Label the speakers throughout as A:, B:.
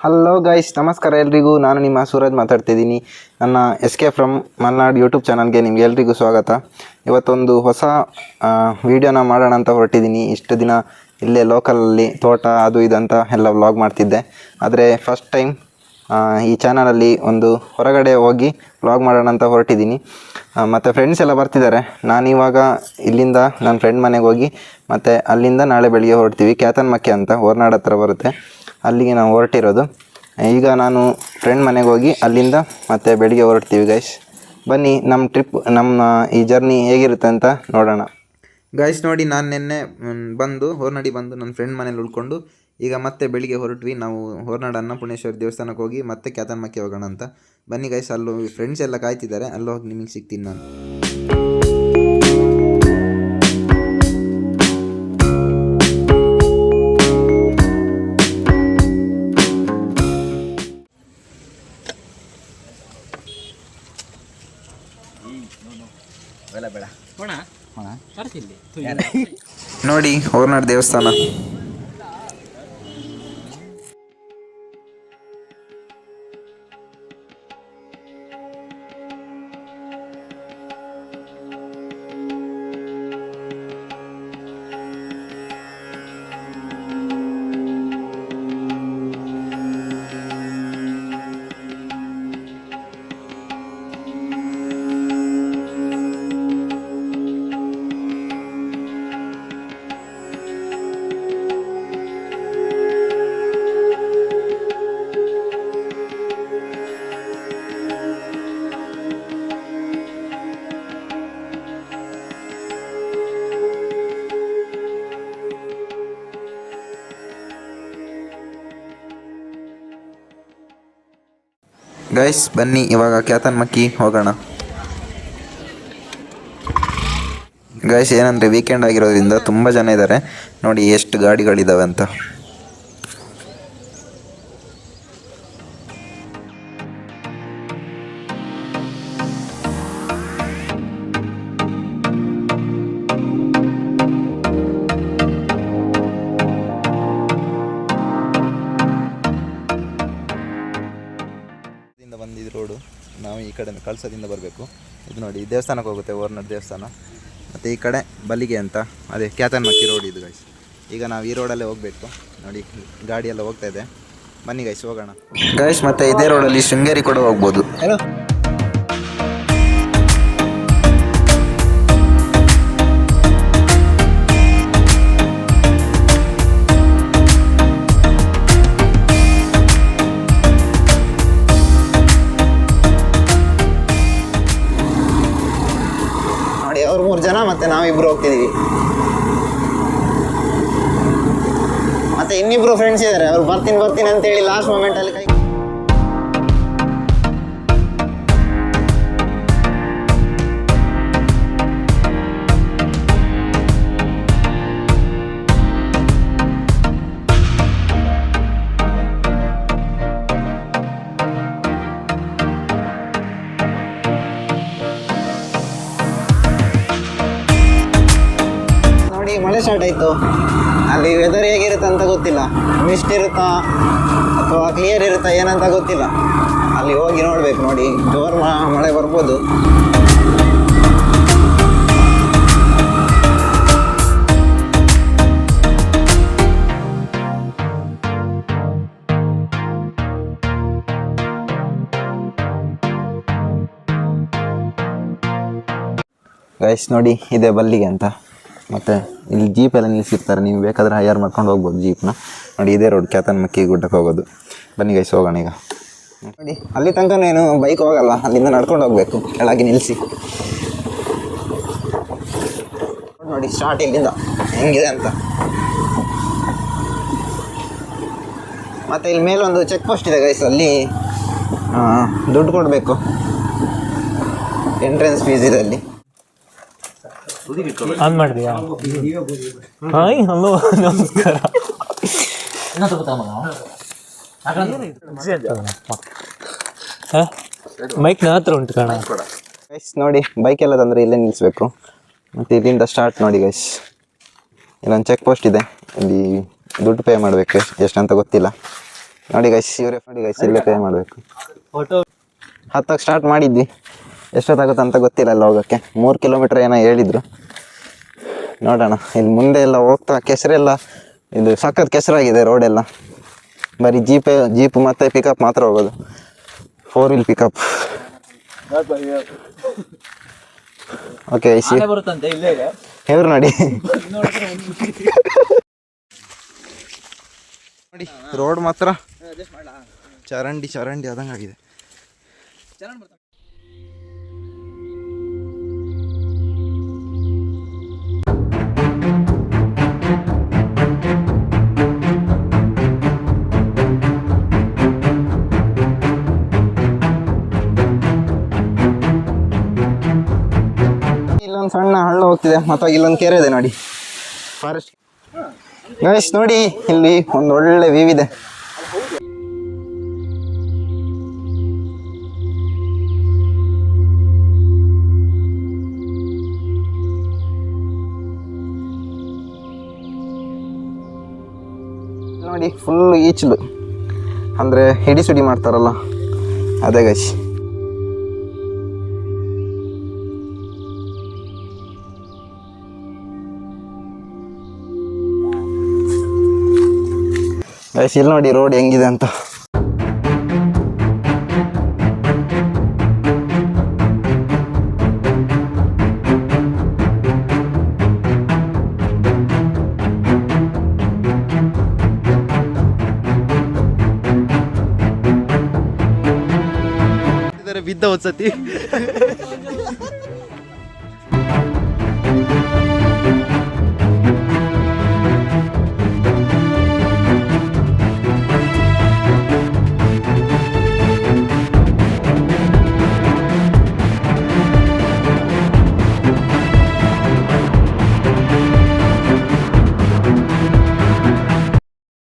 A: Hello guys, ನಮಸ್ಕಾರ ಎಲ್ರಿಗೂ. ನಾನು ನಿಮ್ಮ ಸೂರಜ್ ಮಾತಾಡ್ತಿದ್ದೀನಿ. ನನ್ನ SK ಫ್ರಮ್ ಮಲ್ನಾಡ್ ಯೂಟ್ಯೂಬ್ ಚಾನಲ್ಗೆ ನಿಮ್ಗೆ ಎಲ್ರಿಗೂ ಸ್ವಾಗತ. ಇವತ್ತೊಂದು ಹೊಸ ವೀಡಿಯೋನ ಮಾಡೋಣ ಅಂತ ಹೊರಟಿದ್ದೀನಿ. ಇಷ್ಟು ದಿನ ಇಲ್ಲೇ ಲೋಕಲಲ್ಲಿ ತೋಟ ಅದು ಇದಂತ ಎಲ್ಲ ವ್ಲಾಗ್ ಮಾಡ್ತಿದ್ದೆ. ಆದರೆ ಫಸ್ಟ್ ಟೈಮ್ ಈ ಚಾನಲಲ್ಲಿ ಒಂದು ಹೊರಗಡೆ ಹೋಗಿ ವ್ಲಾಗ್ ಮಾಡೋಣ ಅಂತ ಹೊರಟಿದ್ದೀನಿ. ಮತ್ತು ಫ್ರೆಂಡ್ಸ್ ಎಲ್ಲ ಬರ್ತಿದ್ದಾರೆ. ನಾನಿವಾಗ ಇಲ್ಲಿಂದ ನನ್ನ ಫ್ರೆಂಡ್ ಮನೆಗೆ ಹೋಗಿ ಮತ್ತು ಅಲ್ಲಿಂದ ನಾಳೆ ಬೆಳಿಗ್ಗೆ ಹೊರಡ್ತೀವಿ. ಕ್ಯಾತನ್ಮಕ್ಕೆ ಅಂತ ಹೊರನಾಡು ಹತ್ರ ಬರುತ್ತೆ, ಅಲ್ಲಿಗೆ ನಾವು ಹೊರಟಿರೋದು. ಈಗ ನಾನು ಫ್ರೆಂಡ್ ಮನೆಗೆ ಹೋಗಿ ಅಲ್ಲಿಂದ ಮತ್ತೆ ಬೆಳಿಗ್ಗೆ ಹೊರಡ್ತೀವಿ ಗೈಸ್. ಬನ್ನಿ ನಮ್ಮ ಈ ಜರ್ನಿ ಹೇಗಿರುತ್ತೆ ಅಂತ ನೋಡೋಣ ಗೈಸ್. ನೋಡಿ, ನಾನು ನಿನ್ನೆ ಹೊರನಾಡಿ ಬಂದು ನನ್ನ ಫ್ರೆಂಡ್ ಮನೇಲಿ ಉಳ್ಕೊಂಡು ಈಗ ಮತ್ತೆ ಬೆಳಿಗ್ಗೆ ಹೊರಟ್ವಿ. ನಾವು ಹೊರನಾಡು ಅನ್ನಪೂರ್ಣೇಶ್ವರಿ ದೇವಸ್ಥಾನಕ್ಕೆ ಹೋಗಿ ಮತ್ತೆ ಕ್ಯಾತನ್ಮಕ್ಕೆ ಹೋಗೋಣ ಅಂತ. ಬನ್ನಿ ಗೈಸ್, ಅಲ್ಲೂ ಫ್ರೆಂಡ್ಸ್ ಎಲ್ಲ ಕಾಯ್ತಿದ್ದಾರೆ. ಅಲ್ಲಿ ಹೋಗಿ ನಿಮಗೆ ಸಿಗ್ತೀನಿ ನಾನು. ನೋಡಿ, ಹೊರನಾಡು ದೇವಸ್ಥಾನ. ಗೈಸ್ ಬನ್ನಿ, ಇವಾಗ ಕ್ಯಾತನ್ಮಕ್ಕಿ ಹೋಗೋಣ. ಗೈಸ್, ಏನಂದರೆ ವೀಕೆಂಡ್ ಆಗಿರೋದ್ರಿಂದ ತುಂಬ ಜನ ಇದ್ದಾರೆ. ನೋಡಿ ಎಷ್ಟು ಗಾಡಿಗಳಿದ್ದಾವೆ ಅಂತ. ಬಂದಿದ್ದು ರೋಡು, ನಾವು ಈ ಕಡೆ ಕಳಸದಿಂದ ಬರಬೇಕು. ಇದು ನೋಡಿ, ದೇವಸ್ಥಾನಕ್ಕೆ ಹೋಗುತ್ತೆ, ಹೊರನಾಡು ದೇವಸ್ಥಾನ. ಮತ್ತು ಈ ಕಡೆ ಬಲ್ಲಿಗೆ ಅಂತ, ಅದೇ ಕ್ಯಾತನ್ಮಕ್ಕಿ ರೋಡ್ ಇದು ಗೈಸ್. ಈಗ ನಾವು ಈ ರೋಡಲ್ಲೇ ಹೋಗಬೇಕು. ನೋಡಿ, ಗಾಡಿ ಎಲ್ಲ ಹೋಗ್ತಾ ಇದೆ. ಬನ್ನಿ ಗೈಸ್, ಹೋಗೋಣ ಗೈಸ್. ಮತ್ತು ಇದೇ ರೋಡಲ್ಲಿ ಶೃಂಗೇರಿ ಕೂಡ ಹೋಗ್ಬೋದು. ಅವ್ರು 3 ಜನ ಮತ್ತೆ ನಾವಿಬ್ರು ಹೋಗ್ತಿದೀವಿ. ಮತ್ತೆ ಇನ್ನಿಬ್ರು ಫ್ರೆಂಡ್ಸ್ ಇದ್ದಾರೆ, ಅವ್ರು ಬರ್ತೀನಿ ಅಂತೇಳಿ ಲಾಸ್ಟ್ ಮೂಮೆಂಟ್ ಅಲ್ಲಿ ಮಳೆ ಸ್ಟಾರ್ಟ್ ಆಯಿತು. ಅಲ್ಲಿ ವೆದರ್ ಹೇಗಿರುತ್ತೆ ಅಂತ ಗೊತ್ತಿಲ್ಲ, ಮಿಸ್ಟ್ ಇರುತ್ತಾ ಅಥವಾ ಕ್ಲಿಯರ್ ಇರುತ್ತಾ ಏನಂತ ಗೊತ್ತಿಲ್ಲ. ಅಲ್ಲಿ ಹೋಗಿ ನೋಡ್ಬೇಕು. ನೋಡಿ, ಜೋರು ಮಳೆ ಬರ್ಬೋದು. ಗೈಸ್ ನೋಡಿ, ಇದೆ ಬಲ್ಲಿಗೆ ಅಂತ. ಮತ್ತು ಇಲ್ಲಿ ಜೀಪ್ ಎಲ್ಲ ನಿಲ್ಲಿಸಿರ್ತಾರೆ, ನೀವು ಬೇಕಾದರೆ ಹೈಯರ್ ಮಾಡ್ಕೊಂಡು ಹೋಗ್ಬೋದು ಜೀಪ್ನ. ನೋಡಿ, ಇದೇ ರೋಡ್ ಕ್ಯಾತನ್ಮಕ್ಕಿ ಗುಡ್ಡಕ್ಕೆ ಹೋಗೋದು. ಬನ್ನಿ ಗೈಸ್, ಹೋಗೋಣ ಈಗ. ನೋಡಿ, ಅಲ್ಲಿ ತನಕ ಏನು ಬೈಕ್ ಹೋಗಲ್ಲ, ಅಲ್ಲಿಂದ ನಡ್ಕೊಂಡು ಹೋಗಬೇಕು ಕೆಳಗೆ ನಿಲ್ಲಿಸಿ. ನೋಡಿ ಸ್ಟಾರ್ಟ್ ಇಲ್ಲಿಂದ ಹೆಂಗಿದೆ ಅಂತ. ಮತ್ತು ಇಲ್ಲಿ ಮೇಲೊಂದು ಚೆಕ್ ಪೋಸ್ಟ್ ಇದೆ ಗೈಸ್, ಅಲ್ಲಿ ದುಡ್ಡು ಕೊಡಬೇಕು, ಎಂಟ್ರೆನ್ಸ್ ಫೀಸ್ ಇದೆ ಅಲ್ಲಿ.
B: ಆನ್ ಮಾಡಿದ್ಯಾ? ಹಾಯ್, ಹಲೋ, ನಮಸ್ಕಾರ. ಮೈಕ್ ನ ಹತ್ರ ಉಂಟು ಕಣ
A: ಗೈಸ್. ನೋಡಿ, ಬೈಕ್ ಎಲ್ಲ ತಂದರೆ ಇಲ್ಲೇ ನಿಲ್ಲಿಸ್ಬೇಕು. ಮತ್ತು ಇಲ್ಲಿಂದ ಸ್ಟಾರ್ಟ್ ನೋಡಿ ಗೈಸ್. ಇಲ್ಲೊಂದು ಚೆಕ್ ಪೋಸ್ಟ್ ಇದೆ, ಇಲ್ಲಿ ದುಡ್ಡು ಪೇ ಮಾಡಬೇಕು, ಎಷ್ಟಂತ ಗೊತ್ತಿಲ್ಲ. ನೋಡಿ ಗೈಸ್ ಇವರೇ ನೋಡಿ ಗೈಸ್ ಇಲ್ಲೇ ಪೇ ಮಾಡಬೇಕು.
B: ಫೋಟೋ
A: ಹತ್ತಕ್ಕೆ ಸ್ಟಾರ್ಟ್ ಮಾಡಿದ್ವಿ, ಎಷ್ಟೊತ್ತಾಗುತ್ತೆ ಅಂತ ಗೊತ್ತಿಲ್ಲ ಎಲ್ಲ ಹೋಗೋಕ್ಕೆ. 3 ಕಿಲೋಮೀಟ್ರ್ ಏನೋ ಹೇಳಿದ್ರು. ನೋಡೋಣ. ಇಲ್ಲಿ ಮುಂದೆ ಎಲ್ಲ ಹೋಗ್ತಾ ಕೆಸರೆಲ್ಲ ಇದು ಸಖತ್ ಕೆಸರಾಗಿದೆ ರೋಡೆಲ್ಲ. ಬರೀ ಜೀಪು ಮತ್ತು ಪಿಕಪ್ ಮಾತ್ರ ಹೋಗೋದು, 4 ವೀಲ್ ಪಿಕಪ್. ಓಕೆ ಐಸಿ
B: ಬರುತ್ತಂತೆ ಇಲ್ಲೇ
A: ಇವ್ರು ನೋಡಿ ನೋಡಿ ರೋಡ್ ಮಾತ್ರ ಚರಂಡಿ ಆದಂಗಾಗಿದೆ. ಇಲ್ಲೊಂದು ಸಣ್ಣ ಹಳ್ಳ ಹೋಗ್ತಿದೆ ಮತ್ತು ಇಲ್ಲೊಂದು ಕೆರೆ ಇದೆ ನೋಡಿ, ಫಾರೆಸ್ಟ್. ಗೈಸ್ ನೋಡಿ ಇಲ್ಲಿ ಒಂದು ಒಳ್ಳೆ ವ್ಯೂ ಇದೆ. ನೋಡಿ ಫುಲ್ ಈಚಲು ಅಂದರೆ ಹಿಡಿಸುಡಿ ಮಾಡ್ತಾರಲ್ಲ ಅದೇ ಗೈಸ್. ಗೈಸ್ ಇಲ್ಲಿ ನೋಡಿ ರೋಡ್ ಹೆಂಗಿದೆ ಅಂತ.
C: ಬಿದ್ದ ಒಂದ್ಸತಿ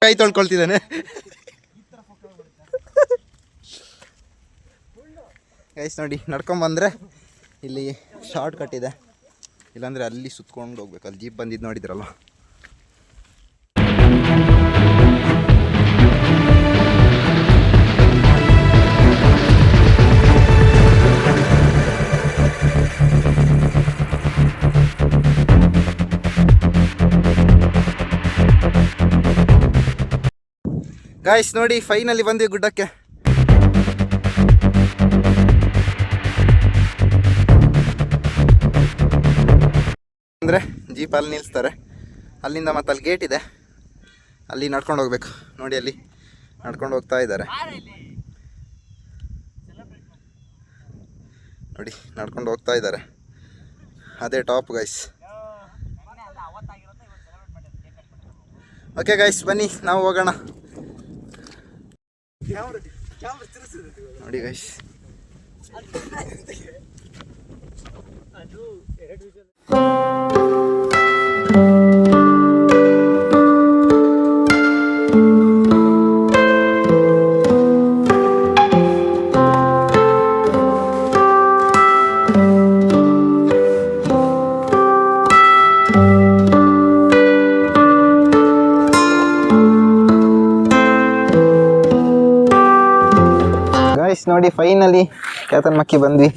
C: ಕೈ ತೊಳ್ಕೊಳ್ತಿದ್ದಾನೆ.
A: ಗೈಸ್ ನೋಡಿ ನಡ್ಕೊಂಬಂದರೆ ಇಲ್ಲಿ ಶಾರ್ಟ್ ಕಟ್ ಇದೆ, ಇಲ್ಲಾಂದರೆ ಅಲ್ಲಿ ಸುತ್ಕೊಂಡು ಹೋಗ್ಬೇಕು. ಅಲ್ಲಿ ಜೀಪ್ ಬಂದಿದ್ದು ನೋಡಿದ್ರಲ್ಲ. ಗೈಸ್ ನೋಡಿ ಫೈನಲಿ ಬಂದ್ವಿ ಗುಡ್ಡಕ್ಕೆ. ಅಂದರೆ ಜೀಪ್ ಅಲ್ಲಿ ನಿಲ್ಲಿಸ್ತಾರೆ, ಅಲ್ಲಿಂದ ಮತ್ತೆ ಅಲ್ಲಿ ಗೇಟ್ ಇದೆ, ಅಲ್ಲಿ ನಡ್ಕೊಂಡು ಹೋಗ್ಬೇಕು. ನೋಡಿ ಅಲ್ಲಿ ನಡ್ಕೊಂಡು ಹೋಗ್ತಾ ಇದ್ದಾರೆ ನೋಡಿ, ನಡ್ಕೊಂಡು ಹೋಗ್ತಾ ಇದ್ದಾರೆ. ಅದೇ ಟಾಪ್ ಗೈಸ್. ಓಕೆ ಗೈಸ್ ಬನ್ನಿ ನಾವು ಹೋಗೋಣ. ನೋಡಿ ಗೈಸ್ ನೋಡಿ ಫೈನಲಿ ಕ್ಯಾತನ್ಮಕ್ಕಿ ಬಂದ್ವಿ.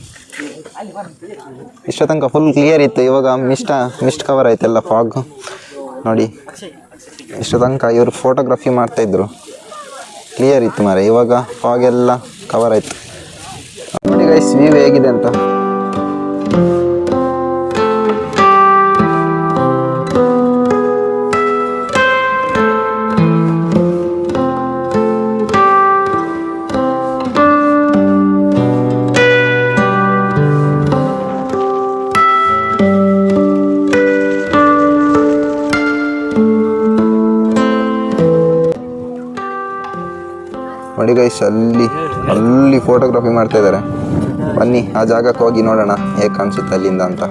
A: ಇಷ್ಟ ತನಕ ಫುಲ್ ಕ್ಲಿಯರ್ ಇತ್ತು, ಇವಾಗ ಮಿಸ್ಟ್ ಕವರ್ ಆಯ್ತೆಲ್ಲ, ಫಾಗ್ ನೋಡಿ. ಇಷ್ಟ ತನಕ ಇವರು ಫೋಟೋಗ್ರಫಿ ಮಾಡ್ತಾಯಿದ್ರು, ಕ್ಲಿಯರ್ ಇತ್ತು ಮಾರೆ. ಇವಾಗ ಫಾಗ್ ಎಲ್ಲ ಕವರ್ ಆಯಿತು. ನೋಡಿ ಗೈಸ್ ವ್ಯೂ ಹೇಗಿದೆ ಅಂತ. ನೋಡಿ ಗೈಸ್ ಅಲ್ಲಿ ಫೋಟೋಗ್ರಫಿ ಮಾಡ್ತಾ ಇದ್ದಾರೆ. ಬನ್ನಿ ಆ ಜಾಗಕ್ಕೆ ಹೋಗಿ ನೋಡೋಣ ಹೇಗೆ ಕಾಣಿಸುತ್ತೆ ಅಲ್ಲಿಂದ ಅಂತ.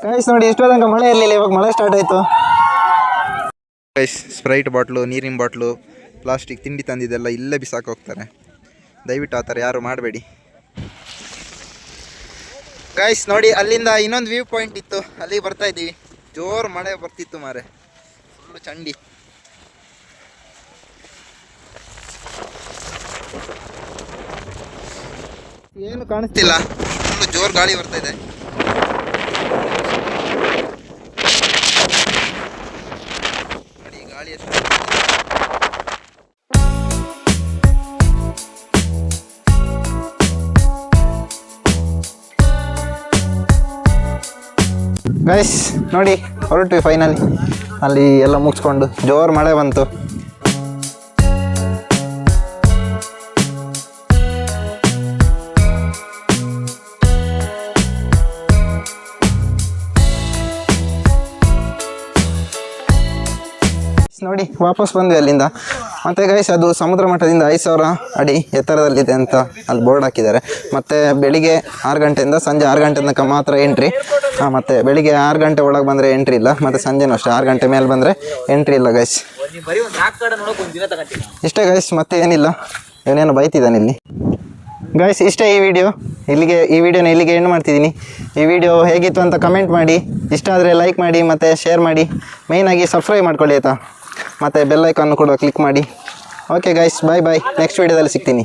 A: ಗೈಸ್ ನೋಡಿ ಎಷ್ಟೋ ತನಕ ಮಳೆ ಇರಲಿಲ್ಲ, ಇವಾಗ ಮಳೆ ಸ್ಟಾರ್ಟ್ ಆಯಿತು. ಗೈಸ್ ಸ್ಪ್ರೈಟ್ ಬಾಟ್ಲು, ನೀರಿನ ಬಾಟ್ಲು, ಪ್ಲಾಸ್ಟಿಕ್ ತಿಂಡಿ ತಂದಿದ್ದೆಲ್ಲ ಇಲ್ಲೇ ಬಿಸಾಕಿ ಹೋಗ್ತಾರೆ. ದಯವಿಟ್ಟು ಆ ಥರ ಯಾರು ಮಾಡಬೇಡಿ. ಗೈಸ್ ನೋಡಿ ಅಲ್ಲಿಂದ ಇನ್ನೊಂದು ವ್ಯೂ ಪಾಯಿಂಟ್ ಇತ್ತು, ಅಲ್ಲಿಗೆ ಬರ್ತಾ ಇದ್ದೀವಿ. ಜೋರು ಮಳೆ ಬರ್ತಿತ್ತು ಮಾರೆ, ಫುಲ್ಲು ಚಂಡಿ. ಏನು ಕಾಣಿಸ್ತಿಲ್ಲ, ಫುಲ್ಲು ಜೋರು ಗಾಳಿ ಬರ್ತಾ ಇದೆ. ನೋಡಿ ಗಾಳಿ ಎಷ್ಟು. ಗೈಸ್ ನೋಡಿ ಹೊರಟ್ವಿ ಫೈನಲಿ. ಅಲ್ಲಿ ಎಲ್ಲ ಮುಗಿಸ್ಕೊಂಡು ಜೋರು ಮಳೆ ಬಂತು. ನೋಡಿ ವಾಪಸ್ ಬಂದ್ವಿ ಅಲ್ಲಿಂದ. ಮತ್ತು ಗೈಸ್ ಅದು ಸಮುದ್ರ ಮಟ್ಟದಿಂದ 5000 ಅಡಿ ಎತ್ತರದಲ್ಲಿದೆ ಅಂತ ಅಲ್ಲಿ ಬೋರ್ಡ್ ಹಾಕಿದ್ದಾರೆ. ಮತ್ತು ಬೆಳಿಗ್ಗೆ 6 ಗಂಟೆಯಿಂದ ಸಂಜೆ 6 ಗಂಟೆ ತನಕ ಮಾತ್ರ ಎಂಟ್ರಿ. ಮತ್ತು ಬೆಳಿಗ್ಗೆ 6 ಗಂಟೆ ಒಳಗೆ ಬಂದರೆ ಎಂಟ್ರಿ ಇಲ್ಲ, ಮತ್ತು ಸಂಜೆನೂ ಅಷ್ಟೇ 6 ಗಂಟೆ ಮೇಲೆ ಬಂದರೆ ಎಂಟ್ರಿ ಇಲ್ಲ ಗೈಸ್. ಇಷ್ಟೇ ಗೈಸ್, ಮತ್ತೆ ಏನಿಲ್ಲ. ಇವನೇನು ಬೈತಿದ್ದಾನೆ ಇಲ್ಲಿ. ಗೈಸ್ ಇಷ್ಟೇ ಈ ವಿಡಿಯೋನ ಇಲ್ಲಿಗೆ ಎಂಡ್ ಮಾಡ್ತಿದ್ದೀನಿ. ಈ ವಿಡಿಯೋ ಹೇಗಿತ್ತು ಅಂತ ಕಮೆಂಟ್ ಮಾಡಿ, ಇಷ್ಟ ಆದರೆ ಲೈಕ್ ಮಾಡಿ ಮತ್ತು ಶೇರ್ ಮಾಡಿ. ಮೇಯ್ನಾಗಿ ಸಬ್ಸ್ಕ್ರೈಬ್ ಮಾಡ್ಕೊಳ್ಳಿ ಆಯಿತಾ, ಮತ್ತು ಬೆಲ್ ಐಕಾನ್ ಕೂಡ ಕ್ಲಿಕ್ ಮಾಡಿ. ಓಕೆ ಗೈಸ್, ಬಾಯ್ ಬಾಯ್. ನೆಕ್ಸ್ಟ್ ವಿಡಿಯೋದಲ್ಲಿ ಸಿಗ್ತೀನಿ.